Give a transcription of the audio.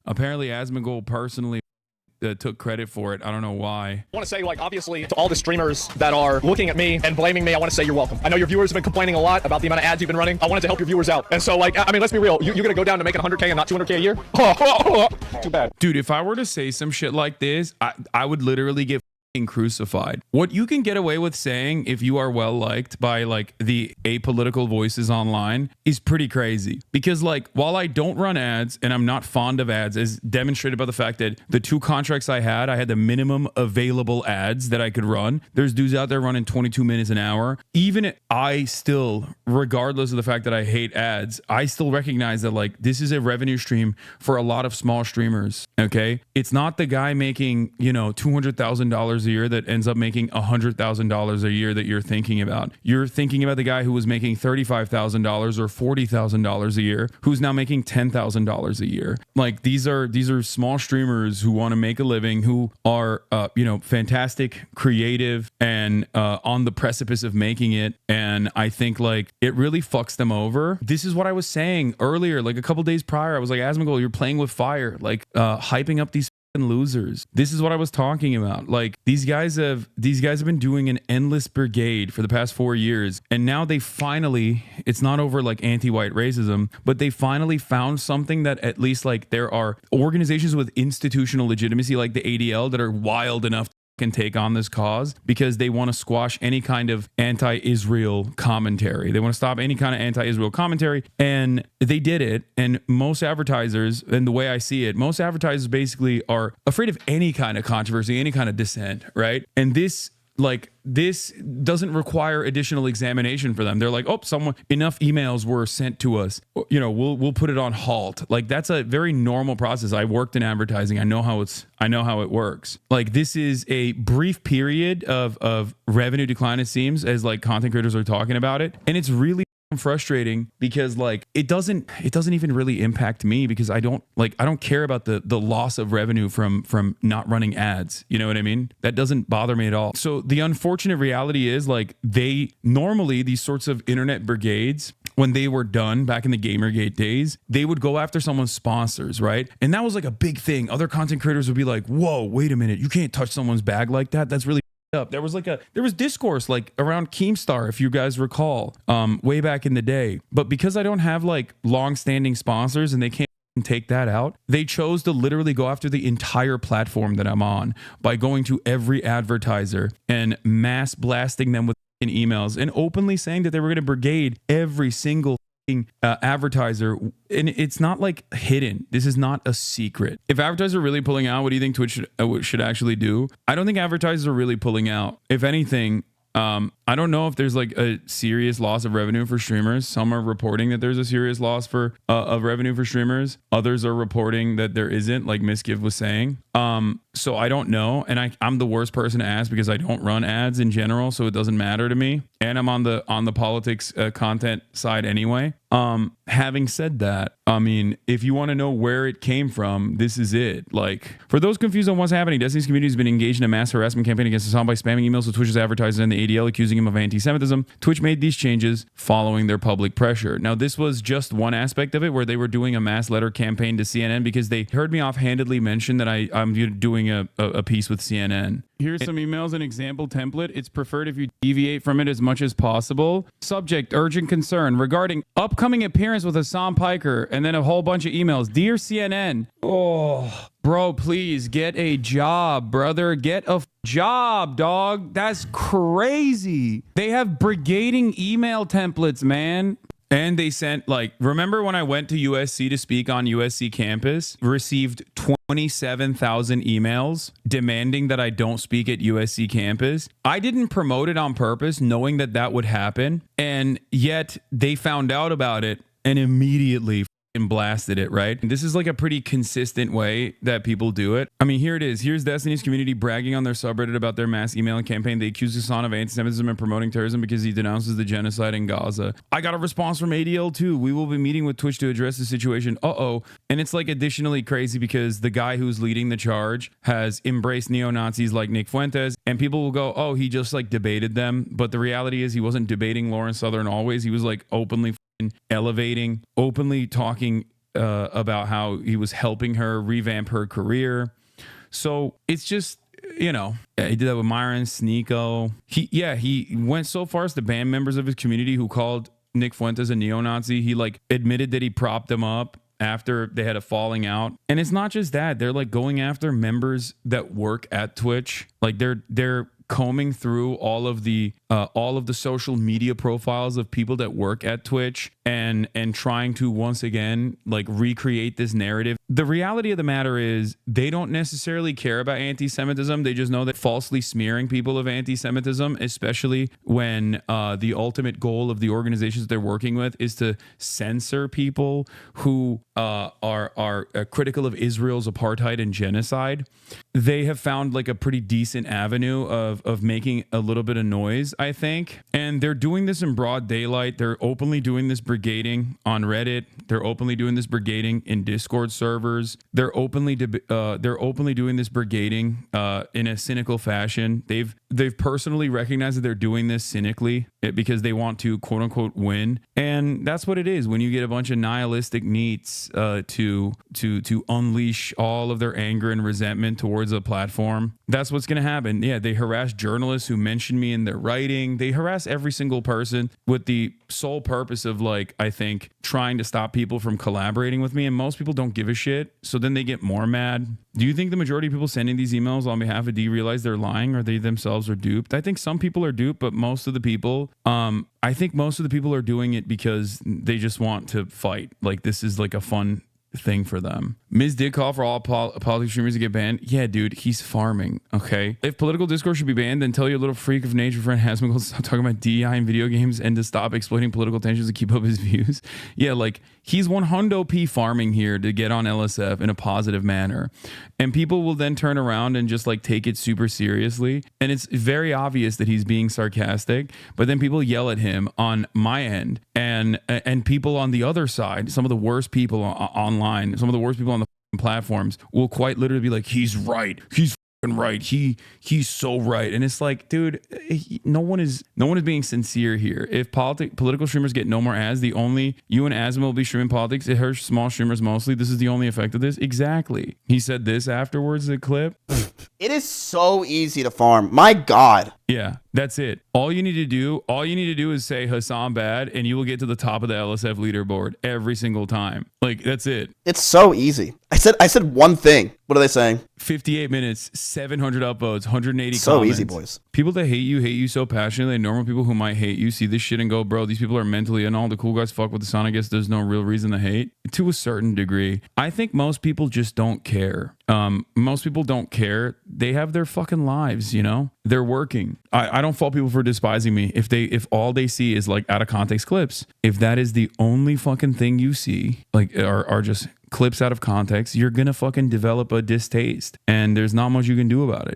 Apparently, Asmongold personally took credit for it. I don't know why. I want to say, like, obviously, to all the streamers that are looking at me and blaming me, I want to say you're welcome. I know your viewers have been complaining a lot about the amount of ads you've been running. I wanted to help your viewers out. And so, like, I mean, let's be real. You're going to go down to making 100K and not 200K a year? Too bad. Dude, if I were to say some shit like this, I would literally get crucified. What you can get away with saying if you are well liked by like the apolitical voices online is pretty crazy, because like while I don't run ads and I'm not fond of ads, as demonstrated by the fact that the 2 contracts I had the minimum available ads that I could run. There's dudes out there running 22 minutes an hour. Even I still, regardless of the fact that I hate ads, I still recognize that like this is a revenue stream for a lot of small streamers. Okay, it's not the guy making, you know, $200,000 a year that ends up making $100,000 a year that you're thinking about. You're thinking about the guy who was making $35,000 or $40,000 a year, who's now making $10,000 a year. Like these are small streamers who want to make a living, who are you know, fantastic, creative, and on the precipice of making it. And I think like it really fucks them over. This is what I was saying earlier, like a couple days prior. I was like, Asmongold, you're playing with fire, like hyping up these losers. This is what I was talking about. Like these guys have been doing an endless brigade for the past 4 years, and now they finally, it's not over like anti-white racism, but they finally found something that at least like there are organizations with institutional legitimacy like the ADL that are wild enough can take on this cause, because they want to squash any kind of anti-Israel commentary. They want to stop any kind of anti-Israel commentary, and they did it. And most advertisers, and the way I see it, most advertisers basically are afraid of any kind of controversy, any kind of dissent, right? And this doesn't require additional examination for them. They're like, oh, enough emails were sent to us, you know, we'll put it on halt. Like that's a very normal process. I worked in advertising. I know how it works. Like this is a brief period of revenue decline, it seems, as like content creators are talking about it, and it's really frustrating because like it doesn't even really impact me, because I don't care about the loss of revenue from not running ads. You know what I mean? That doesn't bother me at all. So the unfortunate reality is like these sorts of internet brigades, when they were done back in the Gamergate days, they would go after someone's sponsors, right? And that was like a big thing. Other content creators would be like, whoa, wait a minute, you can't touch someone's bag like that. That's really up. There was discourse like around Keemstar, if you guys recall, way back in the day. But because I don't have like long-standing sponsors and they can't take that out, they chose to literally go after the entire platform that I'm on by going to every advertiser and mass blasting them with emails and openly saying that they were going to brigade every single advertiser. And it's not like hidden. This is not a secret. If advertisers are really pulling out, what do you think Twitch should actually do? I don't think advertisers are really pulling out. If anything, I don't know if there's like a serious loss of revenue for streamers. Some are reporting that there's a serious loss of revenue for streamers. Others are reporting that there isn't, like Misgiv was saying. So I don't know, and I'm the worst person to ask because I don't run ads in general, so it doesn't matter to me. And I'm on the politics content side anyway. Having said that, I mean, if you want to know where it came from, this is it. Like, for those confused on what's happening, Destiny's community has been engaged in a mass harassment campaign against Hasan by spamming emails with Twitch's advertisers and the ADL, accusing him of anti-Semitism. Twitch made these changes following their public pressure. Now, this was just one aspect of it, where they were doing a mass letter campaign to CNN because they heard me offhandedly mention that I'm doing a piece with CNN. Here's some emails, an example template. It's preferred if you deviate from it as much as possible. Subject, urgent concern regarding upcoming appearance with Hasan Piker, and then a whole bunch of emails. Dear CNN, oh, bro, please get a job, brother. Get a job, dog. That's crazy. They have brigading email templates, man. And they sent, like, remember when I went to USC to speak on USC campus, received 27,000 emails demanding that I don't speak at USC campus? I didn't promote it on purpose, knowing that that would happen. And yet they found out about it and immediately blasted it, right? And this is like a pretty consistent way that people do it. I mean, here it is. Here's Destiny's community bragging on their subreddit about their mass emailing campaign. They accuse Hasan of anti-Semitism and promoting terrorism because he denounces the genocide in Gaza. I got a response from ADL too. We will be meeting with Twitch to address the situation. And it's like additionally crazy because the guy who's leading the charge has embraced neo-Nazis like Nick Fuentes, and people will go, oh, he just like debated them. But the reality is he wasn't debating Lawrence Southern always. He was like openly elevating, openly talking about how he was helping her revamp her career. So it's just, you know, he did that with Myron Sneeko. He went so far as to ban members of his community who called Nick Fuentes a neo-Nazi. He like admitted that he propped them up after they had a falling out. And it's not just that, they're like going after members that work at Twitch. Like they're combing through all of the social media profiles of people that work at Twitch and trying to once again like recreate this narrative. The reality of the matter is they don't necessarily care about anti-Semitism. They just know that falsely smearing people of anti-Semitism, especially when the ultimate goal of the organizations they're working with is to censor people who are critical of Israel's apartheid and genocide. They have found like a pretty decent avenue of making a little bit of noise, I think. And they're doing this in broad daylight. They're openly doing this brigading on Reddit. They're openly doing this brigading in Discord servers. They're openly doing this brigading in a cynical fashion. They've personally recognized that they're doing this cynically because they want to quote unquote win. And that's what it is when you get a bunch of nihilistic neats to unleash all of their anger and resentment towards a platform. That's what's going to happen. Yeah, they harass journalists who mention me in their writing. They harass every single person with the sole purpose of, like, I think, trying to stop people from collaborating with me. And most people don't give a shit. So then they get more mad. Do you think the majority of people sending these emails on behalf of D realize they're lying, or they themselves are duped? I think some people are duped, but most of the people, I think most of the people are doing it because they just want to fight. Like, this is like a fun thing for them. Miz did call for all politics streamers to get banned. Yeah, dude, he's farming. Okay. If political discourse should be banned, then tell your little freak of nature friend Hasman to stop talking about DEI in video games and to stop exploiting political tensions to keep up his views. Yeah, like he's 100p farming here to get on LSF in a positive manner. And people will then turn around and just like take it super seriously. And it's very obvious that he's being sarcastic, but then people yell at him on my end and people on the other side, some of the worst people online, some of the worst people on the platforms will quite literally be like, he's right. He's right. He's so right. And it's like, dude, no one is being sincere here. If political streamers get no more ads, the only you and Asma will be streaming politics. It hurts small streamers mostly. This is the only effect of this. Exactly. He said this afterwards, the clip. It is so easy to farm. My God. Yeah, that's it. All you need to do is say Hasan bad, and you will get to the top of the LSF leaderboard every single time. Like, that's it. It's so easy. I said one thing. What are they saying? 58 minutes, 700 upvotes, 180 so comments. Easy, boys. People that hate you so passionately, and normal people who might hate you see this shit and go, bro, these people are mentally, and all the cool guys fuck with the sun. I guess there's no real reason to hate. To a certain degree. I think most people just don't care. Most people don't care. They have their fucking lives, you know? They're working. I don't fault people for despising me if all they see is like out of context clips. If that is the only fucking thing you see, like are just clips out of context, you're gonna fucking develop a distaste, and there's not much you can do about it.